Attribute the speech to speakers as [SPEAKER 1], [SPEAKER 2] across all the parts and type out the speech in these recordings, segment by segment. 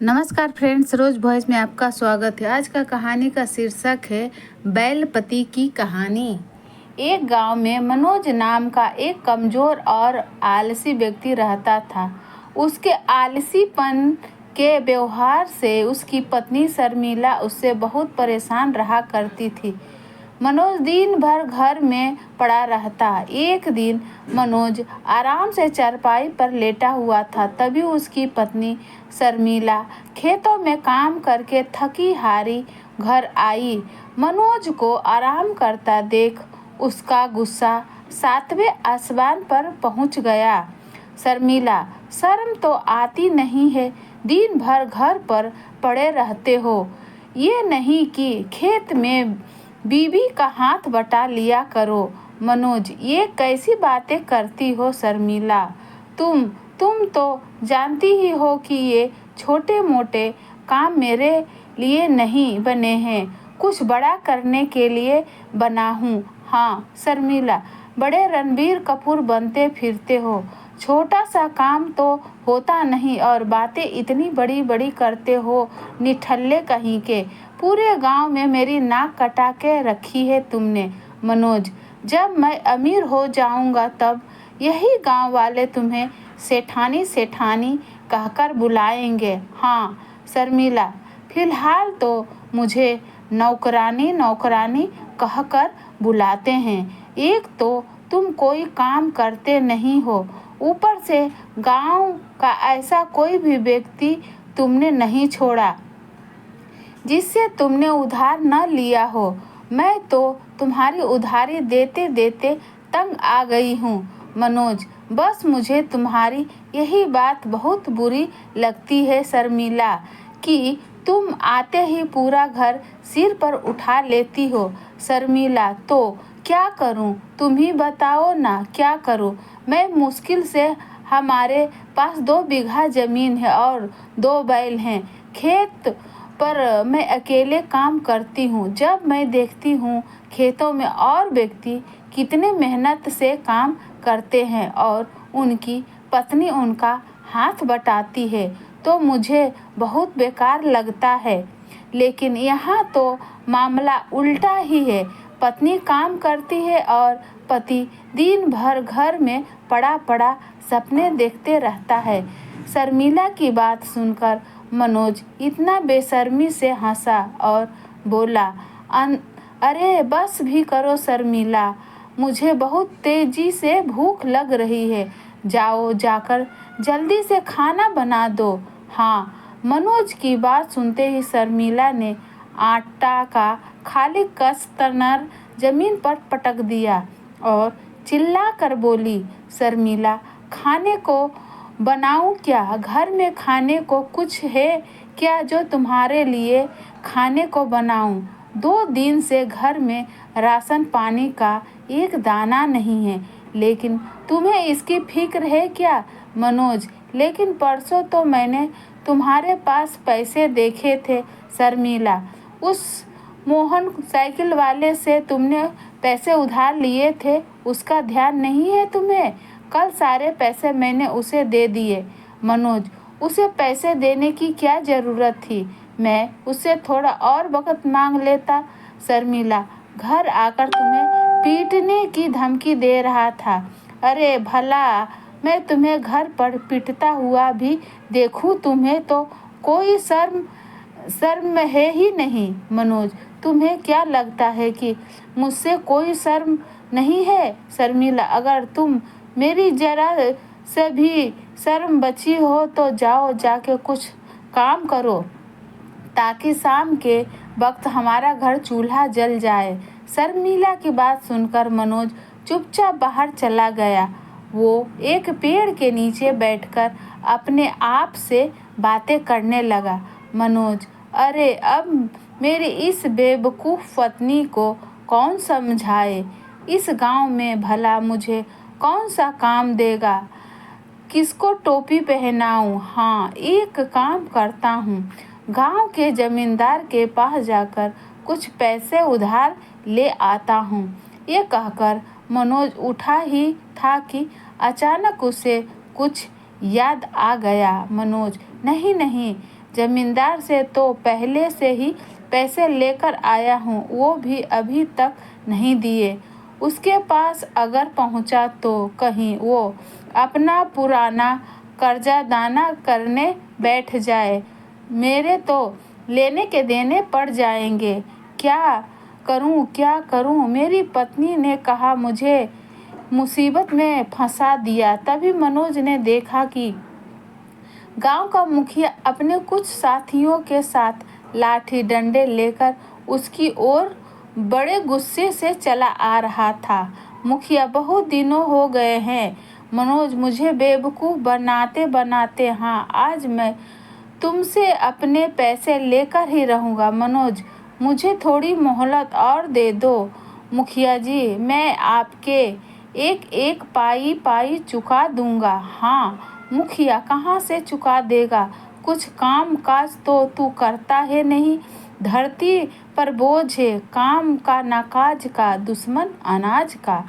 [SPEAKER 1] नमस्कार फ्रेंड्स, रोज वॉइस में आपका स्वागत है। आज का कहानी का शीर्षक है बैलपति की कहानी। एक गांव में मनोज नाम का एक कमजोर और आलसी व्यक्ति रहता था। उसके आलसीपन के व्यवहार से उसकी पत्नी शर्मिला उससे बहुत परेशान रहा करती थी। मनोज दिन भर घर में पड़ा रहता। एक दिन मनोज आराम से चारपाई पर लेटा हुआ था, तभी उसकी पत्नी शर्मिला खेतों में काम करके थकी हारी घर आई। मनोज को आराम करता देख उसका गुस्सा सातवें आसमान पर पहुंच गया। शर्मिला, शर्म तो आती नहीं है? दिन भर घर पर पड़े रहते हो। ये नहीं कि खेत में बीवी का हाथ बटा लिया करो। मनोज, ये कैसी बातें करती हो शर्मिला? तुम तो जानती ही हो कि ये छोटे मोटे काम मेरे लिए नहीं बने हैं, कुछ बड़ा करने के लिए बना हूँ। हाँ शर्मिला, बड़े रणबीर कपूर बनते फिरते हो। छोटा सा काम तो होता नहीं और बातें इतनी बड़ी बड़ी करते हो, निठल्ले कहीं के। पूरे गांव में मेरी नाक कटा के रखी है तुमने। मनोज, जब मैं अमीर हो जाऊंगा तब यही गांव वाले तुम्हें सेठानी सेठानी कहकर बुलाएंगे। हाँ शर्मिला, फिलहाल तो मुझे नौकरानी नौकरानी कहकर बुलाते हैं। एक तो तुम कोई काम करते नहीं हो, ऊपर से गांव का ऐसा कोई भी व्यक्ति तुमने नहीं छोड़ा जिससे तुमने उधार न लिया हो। मैं तो तुम्हारी उधारी देते देते तंग आ गई हूँ। मनोज, बस मुझे तुम्हारी यही बात बहुत बुरी लगती है शर्मिला, कि तुम आते ही पूरा घर सिर पर उठा लेती हो। शर्मिला, तो क्या करूं? तुम ही बताओ ना, क्या करूं? मैं मुश्किल से, हमारे पास 2 बीघा जमीन है और 2 बैल हैं। खेत पर मैं अकेले काम करती हूँ। जब मैं देखती हूँ खेतों में और व्यक्ति कितने मेहनत से काम करते हैं और उनकी पत्नी उनका हाथ बटाती है, तो मुझे बहुत बेकार लगता है। लेकिन यहाँ तो मामला उल्टा ही है। पत्नी काम करती है और पति दिन भर घर में पड़ा पड़ा सपने देखते रहता है। शर्मिला की बात सुनकर मनोज इतना बेशर्मी से हंसा और बोला, अरे बस भी करो शर्मिला, मुझे बहुत तेजी से भूख लग रही है। जाओ, जाकर जल्दी से खाना बना दो। हाँ। मनोज की बात सुनते ही शर्मिला ने आटा का खाली कंटेनर जमीन पर पटक दिया और चिल्ला कर बोली, शर्मिला, खाने को बनाऊं क्या? घर में खाने को कुछ है क्या जो तुम्हारे लिए खाने को बनाऊं? 2 दिन से घर में राशन पानी का एक दाना नहीं है, लेकिन तुम्हें इसकी फिक्र है क्या? मनोज, लेकिन परसों तो मैंने तुम्हारे पास पैसे देखे थे शर्मिला। उस मोहन साइकिल वाले से तुमने पैसे उधार लिए थे, उसका ध्यान नहीं है तुम्हें? कल सारे पैसे मैंने उसे दे दिए। मनोज, उसे पैसे देने की क्या ज़रूरत थी? मैं उससे थोड़ा और वक़्त मांग लेता। शर्मिला, घर आकर तुम्हें पीटने की धमकी दे रहा था। अरे भला मैं तुम्हें घर पर पीटता हुआ भी देखूं, तुम्हें तो कोई शर्म है ही नहीं। मनोज, तुम्हें क्या लगता है कि मुझसे कोई शर्म नहीं है? शर्मिला, अगर तुम मेरी जरा से भी शर्म बची हो तो जाओ, जाके कुछ काम करो ताकि शाम के वक्त हमारा घर चूल्हा जल जाए। शर्मिला की बात सुनकर मनोज चुपचाप बाहर चला गया। वो एक पेड़ के नीचे बैठकर अपने आप से बातें करने लगा। मनोज, अरे अब मेरी इस बेवकूफ़ पत्नी को कौन समझाए? इस गांव में भला मुझे कौन सा काम देगा? किसको टोपी पहनाऊं? हाँ, एक काम करता हूँ, गांव के जमींदार के पास जाकर कुछ पैसे उधार ले आता हूँ। ये कहकर मनोज उठा ही था कि अचानक उसे कुछ याद आ गया। मनोज, नहीं नहीं, जमींदार से तो पहले से ही पैसे लेकर आया हूँ, वो भी अभी तक नहीं दिए। उसके पास अगर पहुँचा तो कहीं वो अपना पुराना कर्जा दाना करने बैठ जाए। मेरे तो लेने के देने पड़ जाएंगे। क्या करूं? मेरी पत्नी ने कहा मुझे मुसीबत में फंसा दिया। तभी मनोज ने देखा कि गांव का मुखिया अपने कुछ साथियों के साथ लाठी डंडे लेकर उसकी ओर बड़े गुस्से से चला आ रहा था। मुखिया, बहुत दिनों हो गए हैं मनोज मुझे बेवकूफ़ बनाते बनाते। हाँ, आज मैं तुमसे अपने पैसे लेकर ही रहूँगा। मनोज, मुझे थोड़ी मोहलत और दे दो। मुखिया जी, मैं आपके एक एक पाई पाई चुका दूंगा। हाँ मुखिया, कहाँ से चुका देगा? कुछ काम काज तो तू करता है नहीं। धरती पर बोझ है, काम का ना काज का, दुश्मन अनाज का।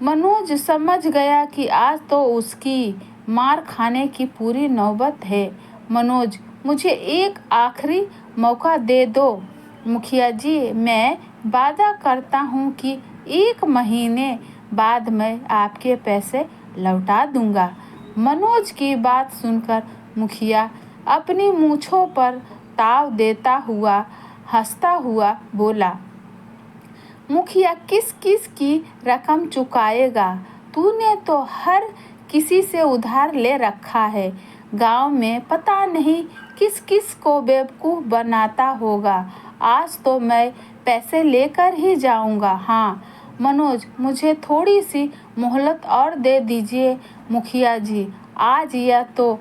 [SPEAKER 1] मनोज समझ गया कि आज तो उसकी मार खाने की पूरी नौबत है। मनोज, मुझे एक आखिरी मौका दे दो। मुखिया जी, मैं वादा करता हूँ कि 1 महीने बाद मैं आपके पैसे लौटा दूंगा। मनोज की बात सुनकर मुखिया अपनी मूंछों पर ताव देता हुआ हंसता हुआ बोला, मुखिया, किस किस की रकम चुकाएगा? तूने तो हर किसी से उधार ले रखा है। गांव में पता नहीं किस किस को बेवकूफ़ बनाता होगा। आज तो मैं पैसे लेकर ही जाऊंगा। हाँ मनोज, मुझे थोड़ी सी मोहलत और दे दीजिए मुखिया जी। आज या तो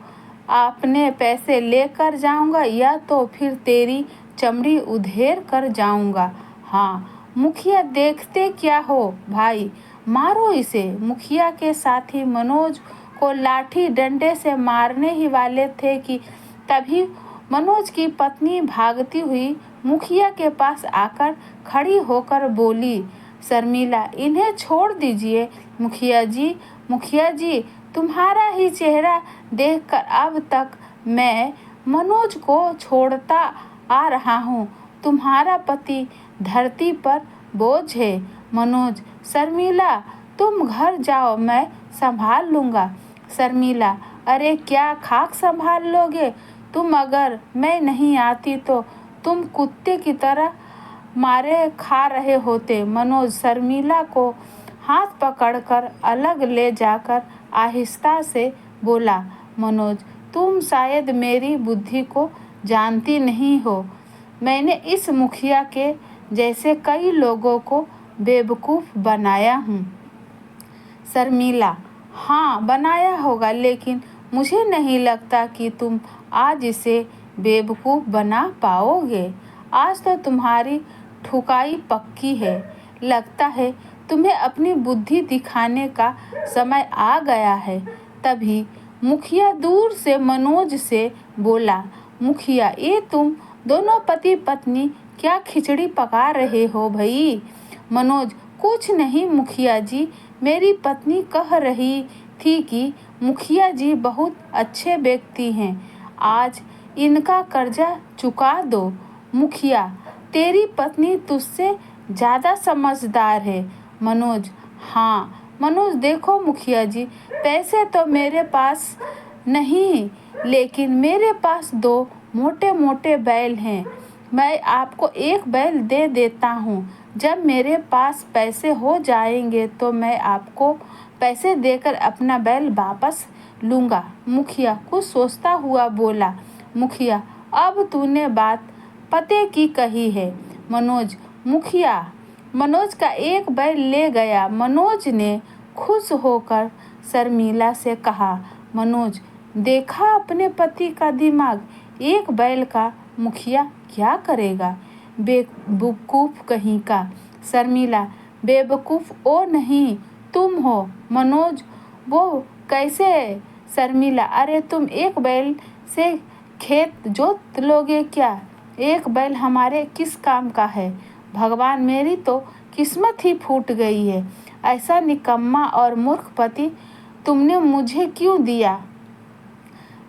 [SPEAKER 1] आपने पैसे लेकर जाऊंगा या तो फिर तेरी चमड़ी उधेड़ कर जाऊंगा। हाँ मुखिया, देखते क्या हो भाई, मारो इसे। मुखिया के साथी मनोज को लाठी डंडे से मारने ही वाले थे कि तभी मनोज की पत्नी भागती हुई मुखिया के पास आकर खड़ी होकर बोली, शर्मिला, इन्हें छोड़ दीजिए मुखिया जी। मुखिया जी, तुम्हारा ही चेहरा देखकर अब तक मैं मनोज को छोड़ता आ रहा हूँ। तुम्हारा पति धरती पर बोझ है। मनोज, शर्मिला, तुम घर जाओ, मैं संभाल लूँगा। शर्मिला, अरे क्या खाक संभाल लोगे तुम? अगर मैं नहीं आती तो तुम कुत्ते की तरह मारे खा रहे होते। मनोज शर्मिला को हाथ पकड़कर अलग ले जाकर आहिस्ता से बोला, मनोज, तुम शायद मेरी बुद्धि को जानती नहीं हो। मैंने इस मुखिया के जैसे कई लोगों को बेवकूफ़ बनाया हूँ। शर्मिला, हाँ बनाया होगा, लेकिन मुझे नहीं लगता कि तुम आज इसे बेवकूफ़ बना पाओगे। आज तो तुम्हारी ठुकाई पक्की है। लगता है तुम्हें अपनी बुद्धि दिखाने का समय आ गया है। तभी मुखिया दूर से मनोज से बोला, मुखिया, ये तुम दोनों पति पत्नी क्या खिचड़ी पका रहे हो भई? मनोज, कुछ नहीं मुखिया जी, मेरी पत्नी कह रही थी कि मुखिया जी बहुत अच्छे व्यक्ति हैं, आज इनका कर्जा चुका दो। मुखिया, तेरी पत्नी तुझसे ज़्यादा समझदार है। मनोज, हाँ मनोज, देखो मुखिया जी, पैसे तो मेरे पास नहीं, लेकिन मेरे पास 2 मोटे मोटे बैल हैं। मैं आपको एक बैल दे देता हूँ। जब मेरे पास पैसे हो जाएंगे तो मैं आपको पैसे देकर अपना बैल वापस लूँगा। मुखिया कुछ सोचता हुआ बोला, मुखिया, अब तूने बात पते की कही है। मनोज, मुखिया मनोज का एक बैल ले गया। मनोज ने खुश होकर शर्मिला से कहा, मनोज, देखा अपने पति का दिमाग, एक बैल का मुखिया क्या करेगा? बेवकूफ़ कहीं का। शर्मिला, बेवकूफ़ ओ नहीं तुम हो मनोज। वो कैसे? शर्मिला, अरे तुम एक बैल से खेत जोत लोगे क्या? एक बैल हमारे किस काम का है? भगवान, मेरी तो किस्मत ही फूट गई है। ऐसा निकम्मा और मूर्ख पति तुमने मुझे क्यों दिया?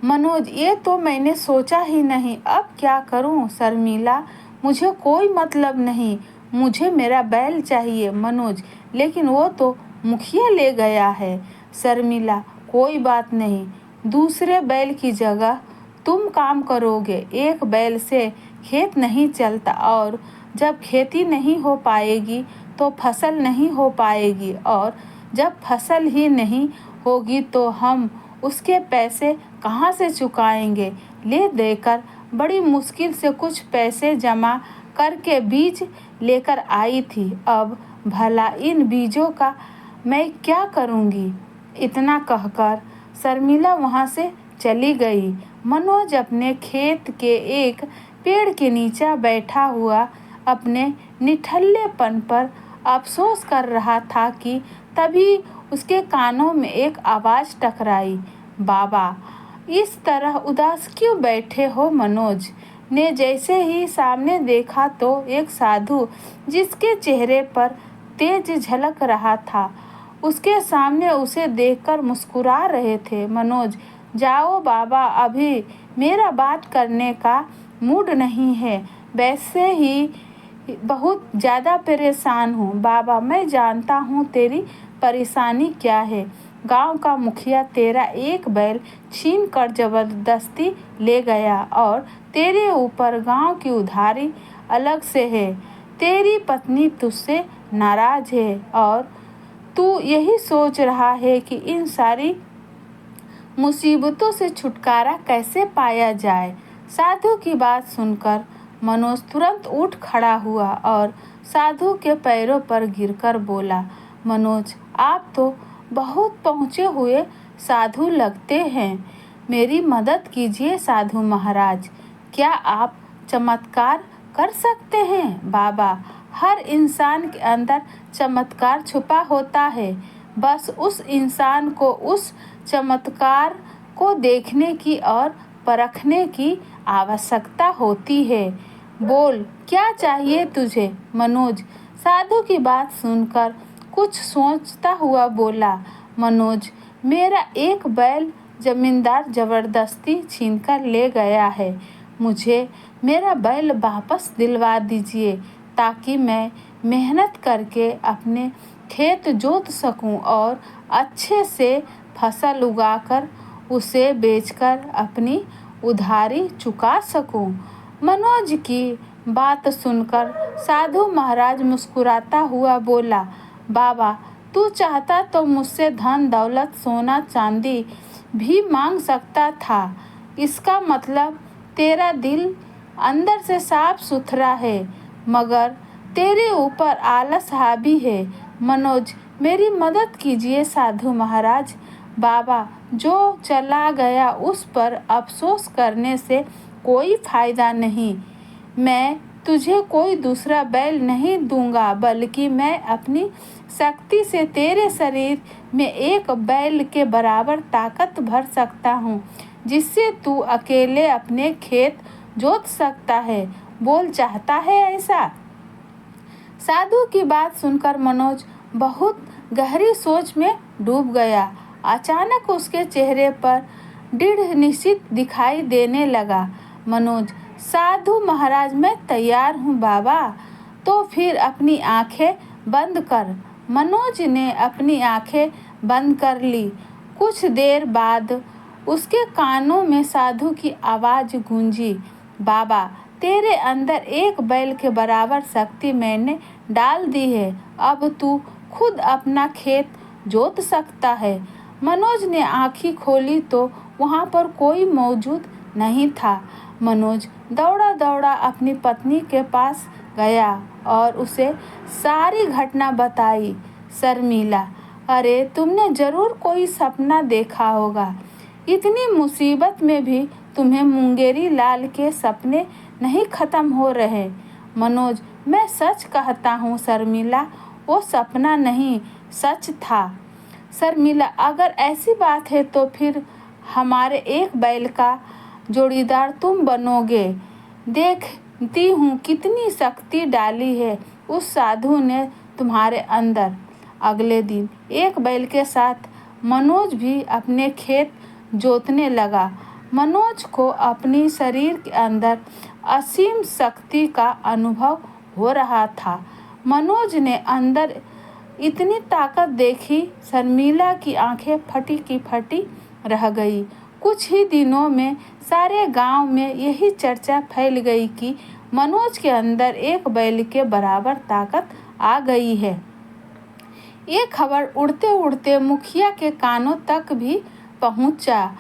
[SPEAKER 1] मनोज, ये तो मैंने सोचा ही नहीं। अब क्या करूं? शर्मिला, मुझे कोई मतलब नहीं, मुझे मेरा बैल चाहिए। मनोज, लेकिन वो तो मुखिया ले गया है। शर्मिला, कोई बात नहीं, दूसरे बैल की जगह तुम काम करोगे। एक बैल से खेत नहीं चलता, और जब खेती नहीं हो पाएगी तो फसल नहीं हो पाएगी, और जब फसल ही नहीं होगी तो हम उसके पैसे कहाँ से चुकाएंगे? ले देकर बड़ी मुश्किल से कुछ पैसे जमा करके बीज लेकर आई थी। अब भला इन बीजों का मैं क्या करूँगी? इतना कहकर शर्मिला वहाँ से चली गई। मनोज अपने खेत के एक पेड़ के नीचे बैठा हुआ अपने निठल्लेपन पर अफसोस कर रहा था कि तभी उसके कानों में एक आवाज़ टकराई। बाबा, इस तरह उदास क्यों बैठे हो? मनोज ने जैसे ही सामने देखा तो एक साधु, जिसके चेहरे पर तेज झलक रहा था, उसके सामने उसे देखकर मुस्कुरा रहे थे। मनोज, जाओ बाबा, अभी मेरा बात करने का मूड नहीं है। वैसे ही बहुत ज़्यादा परेशान हूँ। बाबा, मैं जानता हूँ तेरी परेशानी क्या है। गांव का मुखिया तेरा एक बैल छीन कर जबरदस्ती ले गया, और तेरे ऊपर गांव की उधारी अलग से है। तेरी पत्नी तुझसे नाराज़ है, और तू यही सोच रहा है कि इन सारी मुसीबतों से छुटकारा कैसे पाया जाए। साधु की बात सुनकर मनोज तुरंत उठ खड़ा हुआ और साधु के पैरों पर गिरकर बोला, मनोज, आप तो बहुत पहुँचे हुए साधु लगते हैं। मेरी मदद कीजिए साधु महाराज। क्या आप चमत्कार कर सकते हैं? बाबा, हर इंसान के अंदर चमत्कार छुपा होता है। बस उस इंसान को उस चमत्कार को देखने की और परखने की आवश्यकता होती है। बोल, क्या चाहिए तुझे? मनोज साधु की बात सुनकर कुछ सोचता हुआ बोला, मनोज, मेरा एक बैल जमींदार जबरदस्ती छीनकर ले गया है। मुझे मेरा बैल वापस दिलवा दीजिए, ताकि मैं मेहनत करके अपने खेत जोत सकूं और अच्छे से फसल उगाकर उसे बेचकर अपनी उधारी चुका सकूं। मनोज की बात सुनकर साधु महाराज मुस्कुराता हुआ बोला, बाबा, तू चाहता तो मुझसे धन दौलत सोना चांदी भी मांग सकता था। इसका मतलब तेरा दिल अंदर से साफ सुथरा है, मगर तेरे ऊपर आलस हावी है। मनोज, मेरी मदद कीजिए साधु महाराज। बाबा, जो चला गया उस पर अफसोस करने से कोई फायदा नहीं। मैं तुझे कोई दूसरा बैल नहीं दूंगा, बल्कि मैं अपनी शक्ति से तेरे शरीर में एक बैल के बराबर ताकत भर सकता हूँ, जिससे तू अकेले अपने खेत जोत सकता है। बोल, चाहता है ऐसा? साधु की बात सुनकर मनोज बहुत गहरी सोच में डूब गया। अचानक उसके चेहरे पर दृढ़ निश्चय दिखाई देने लगा। मनोज, साधु महाराज, मैं तैयार हूँ बाबा। तो फिर अपनी आंखें बंद कर। मनोज ने अपनी आंखें बंद कर ली। कुछ देर बाद उसके कानों में साधु की आवाज़ गूंजी, बाबा, तेरे अंदर एक बैल के बराबर शक्ति मैंने डाल दी है। अब तू खुद अपना खेत जोत सकता है। मनोज ने आँखें खोली तो वहाँ पर कोई मौजूद नहीं था। मनोज दौड़ा दौड़ा अपनी पत्नी के पास गया और उसे सारी घटना बताई। शर्मिला, अरे तुमने ज़रूर कोई सपना देखा होगा। इतनी मुसीबत में भी तुम्हें मुंगेरी लाल के सपने नहीं खत्म हो रहे। मनोज, मैं सच कहता हूँ शर्मिला, वो सपना नहीं, सच था। शर्मिला, अगर ऐसी बात है तो फिर हमारे एक बैल का जोड़ीदार तुम बनोगे। देखती हूँ कितनी शक्ति डाली है उस साधु ने तुम्हारे अंदर। अगले दिन एक बैल के साथ मनोज भी अपने खेत जोतने लगा। मनोज को अपनी शरीर के अंदर असीम शक्ति का अनुभव हो रहा था। मनोज ने अंदर इतनी ताकत देखी, शर्मिला की आंखें फटी की फटी रह गई। कुछ ही दिनों में सारे गांव में यही चर्चा फैल गई कि मनोज के अंदर एक बैल के बराबर ताकत आ गई है। ये खबर उड़ते उड़ते मुखिया के कानों तक भी पहुंचा।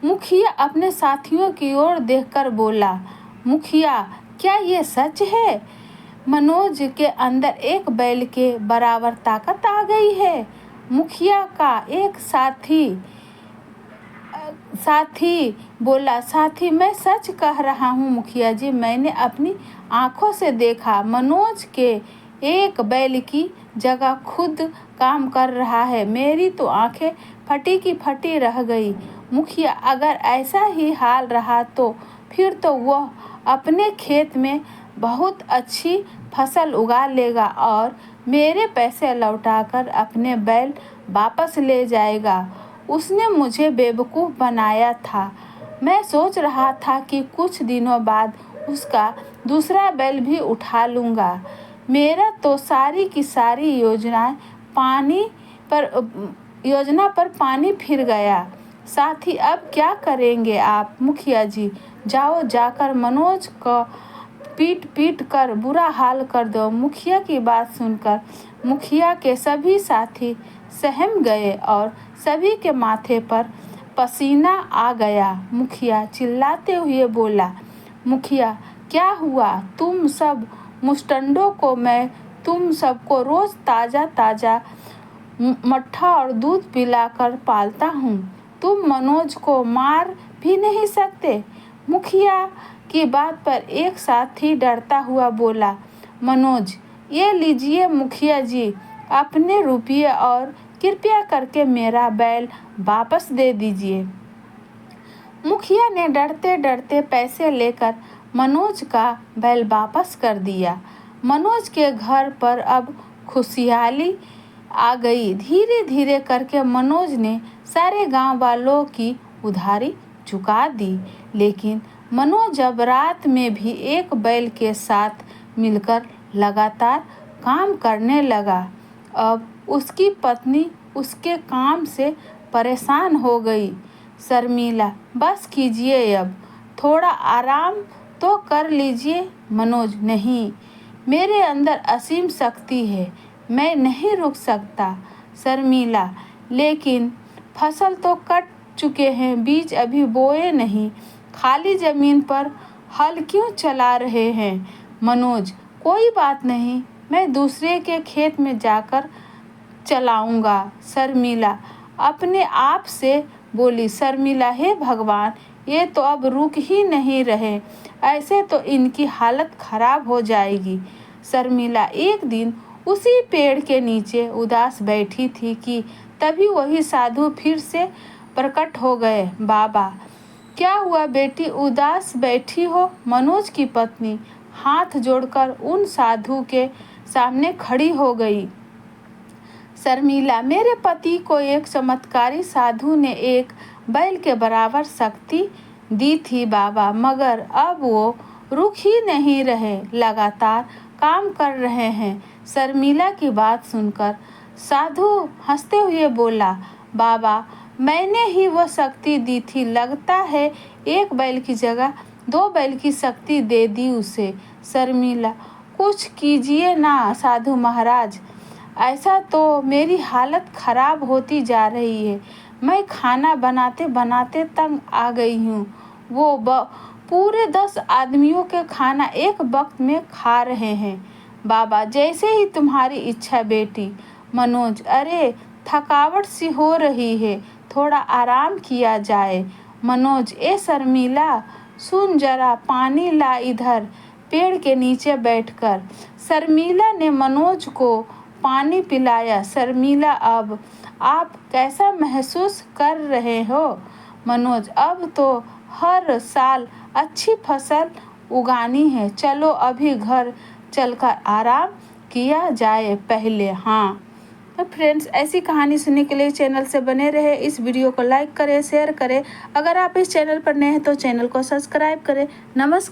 [SPEAKER 1] मुखिया अपने साथियों की ओर देखकर बोला, मुखिया, क्या ये सच है? मनोज के अंदर एक बैल के बराबर ताकत आ गई है। मुखिया का एक साथी बोला, साथी, मैं सच कह रहा हूँ मुखिया जी, मैंने अपनी आंखों से देखा। मनोज के एक बैल की जगह खुद काम कर रहा है। मेरी तो आंखें फटी की फटी रह गई। मुखिया, अगर ऐसा ही हाल रहा तो फिर तो वह अपने खेत में बहुत अच्छी फसल उगा लेगा और मेरे पैसे लौटाकर अपने बैल वापस ले जाएगा। उसने मुझे बेवकूफ़ बनाया था। मैं सोच रहा था कि कुछ दिनों बाद उसका दूसरा बैल भी उठा लूँगा। मेरा तो सारी की सारी योजना पर पानी फिर गया। साथी, अब क्या करेंगे आप? मुखिया जी, जाओ, जाकर मनोज को पीट कर बुरा हाल कर दो। मुखिया की बात सुनकर मुखिया के सभी साथी सहम गए और सभी के माथे पर पसीना आ गया। मुखिया चिल्लाते हुए बोला, मुखिया, क्या हुआ? तुम सब मुस्टंडों को मैं तुम सबको रोज ताज़ा ताज़ा मट्ठा और दूध पिलाकर पालता हूँ। तुम मनोज को मार भी नहीं सकते। मुखिया की बात पर एक साथी डरता हुआ बोला, मनोज, ये लीजिए मुखिया जी अपने रुपये और कृपया करके मेरा बैल वापस दे दीजिए। मुखिया ने डरते डरते पैसे लेकर मनोज का बैल वापस कर दिया। मनोज के घर पर अब खुशहाली आ गई। धीरे धीरे करके मनोज ने सारे गांव वालों की उधारी चुका दी। लेकिन मनोज अब रात में भी एक बैल के साथ मिलकर लगातार काम करने लगा। अब उसकी पत्नी उसके काम से परेशान हो गई। शर्मिला, बस कीजिए, अब थोड़ा आराम तो कर लीजिए। मनोज, नहीं, मेरे अंदर असीम शक्ति है, मैं नहीं रुक सकता। शर्मिला, लेकिन फसल तो कट चुके हैं, बीज अभी बोए नहीं, खाली जमीन पर हल क्यों चला रहे हैं? मनोज, कोई बात नहीं, मैं दूसरे के खेत में जाकर चलाऊंगा। शर्मिला अपने आप से बोली, शर्मिला, हे भगवान, ये तो अब रुक ही नहीं रहे, ऐसे तो इनकी हालत खराब हो जाएगी। शर्मिला एक दिन उसी पेड़ के नीचे उदास बैठी थी कि तभी वही साधु फिर से प्रकट हो गए। बाबा, क्या हुआ बेटी, उदास बैठी हो? मनोज की पत्नी हाथ जोड़कर उन साधु के सामने खड़ी हो गई। शर्मिला, मेरे पति को एक चमत्कारी साधु ने एक बैल के बराबर शक्ति दी थी बाबा, मगर अब वो रुक ही नहीं रहे, लगातार काम कर रहे हैं। शर्मिला की बात सुनकर साधु हंसते हुए बोला, बाबा, मैंने ही वो शक्ति दी थी, लगता है एक बैल की जगह 2 बैल की शक्ति दे दी उसे। शर्मिला, कुछ कीजिए ना साधु महाराज, ऐसा तो मेरी हालत खराब होती जा रही है। मैं खाना बनाते बनाते तंग आ गई हूँ। वो पूरे 10 आदमियों के खाना एक वक्त में खा रहे हैं। बाबा, जैसे ही तुम्हारी इच्छा बेटी। मनोज, अरे थकावट सी हो रही है, थोड़ा आराम किया जाए। मनोज, ए शर्मिला, सुन जरा, पानी ला इधर, पेड़ के नीचे बैठकर। शर्मिला ने मनोज को पानी पिलाया। शर्मिला, अब आप कैसा महसूस कर रहे हो? मनोज, अब तो हर साल अच्छी फसल उगानी है, चलो अभी घर चलकर आराम किया जाए पहले। हाँ, तो फ्रेंड्स, ऐसी कहानी सुनने के लिए चैनल से बने रहे। इस वीडियो को लाइक करें, शेयर करें। अगर आप इस चैनल पर नए हैं तो चैनल को सब्सक्राइब करें। नमस्कार।